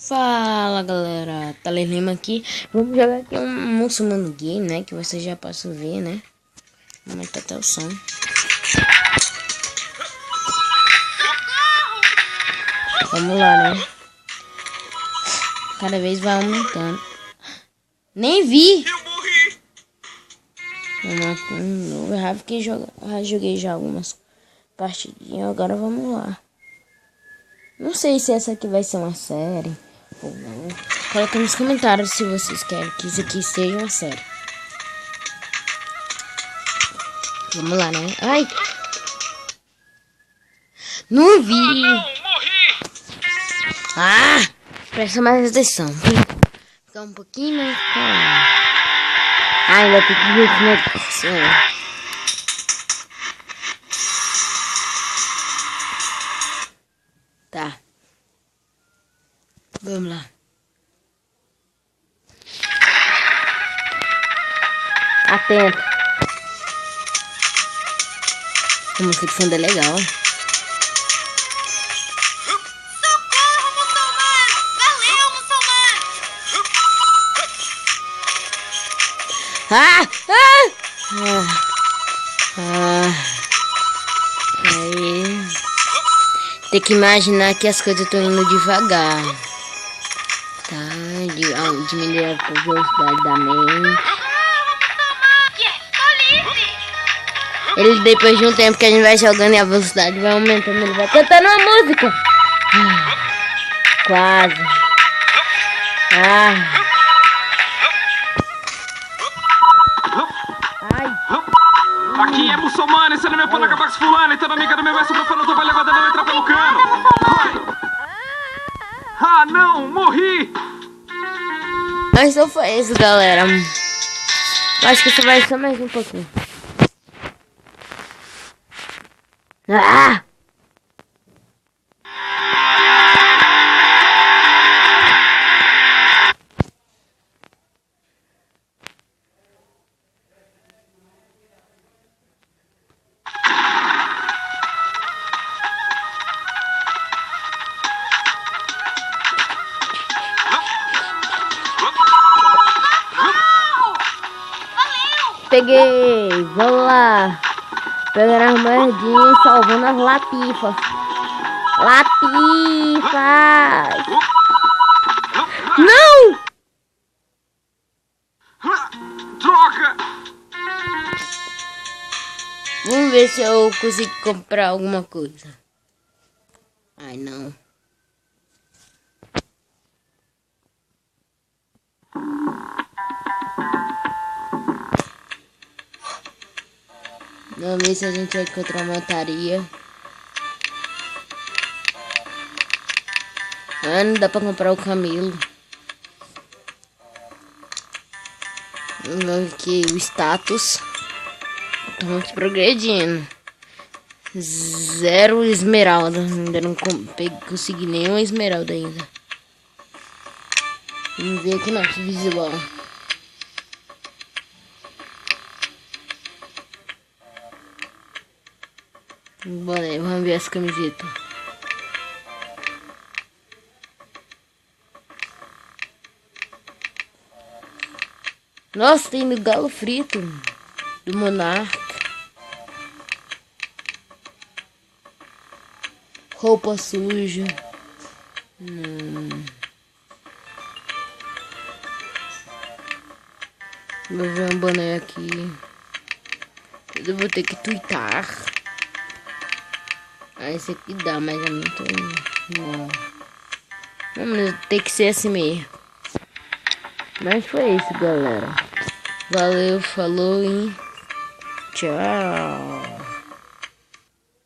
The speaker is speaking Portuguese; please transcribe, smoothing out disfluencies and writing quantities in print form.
Fala galera, Thales Lima aqui. Vamos jogar aqui um muçulmano game, né? Que você já possa ver, né? Vamos aumentar até o som. Vamos lá, né? Cada vez vai aumentando. Nem vi! Vamos aqui um novo. Já joguei já algumas partidinhas. Agora vamos lá. Não sei se essa aqui vai ser uma série ou não. Coloca nos comentários se vocês querem que isso aqui seja uma série. Vamos lá, né? Ai! Não vi! Ah, não, morri! Ah! Presta mais atenção. Ficar um pouquinho mais calmo. Ah, ainda tem que ver esse negócio. Tá. Vamos lá. Atento. A música de fundo é legal. Socorro, muçulmano! Valeu, muçulmano! Ah! Aí. Tem que imaginar que as coisas estão indo devagar. Tá, diminuir a velocidade da mente. Ele, depois de um tempo que a gente vai jogando e a velocidade vai aumentando, ele vai cantando uma música. Quase. Aqui é muçulmano, esse não é meu pano, acabar com fulano. Então, amiga do meu verso, profano, tu vai levar não entrar pelo cano. Ah, não, morri! Mas só foi isso, galera. Acho que isso vai só mais um pouquinho. Ah! Peguei, vamos lá. Pegando as moedinhas e salvando as latifas. Latifas! Não! Droga! Vamos ver se eu consigo comprar alguma coisa. Ai, não. Vamos ver se a gente vai encontrar uma montaria. Não dá pra comprar o camelo. Vamos ver aqui o status. Estamos progredindo. 0 esmeralda. Ainda não consegui nenhuma esmeralda ainda. Vamos ver aqui nosso visual. Boné, vamos ver as camisetas. Nossa, tem do galo frito. Do monarca. Roupa suja. Vou ver um boné aqui. Eu vou ter que twittar. Ah, esse aqui dá, mas é muito... Não. Vamos ter que ser assim mesmo. Mas foi isso, galera. Valeu, falou e tchau.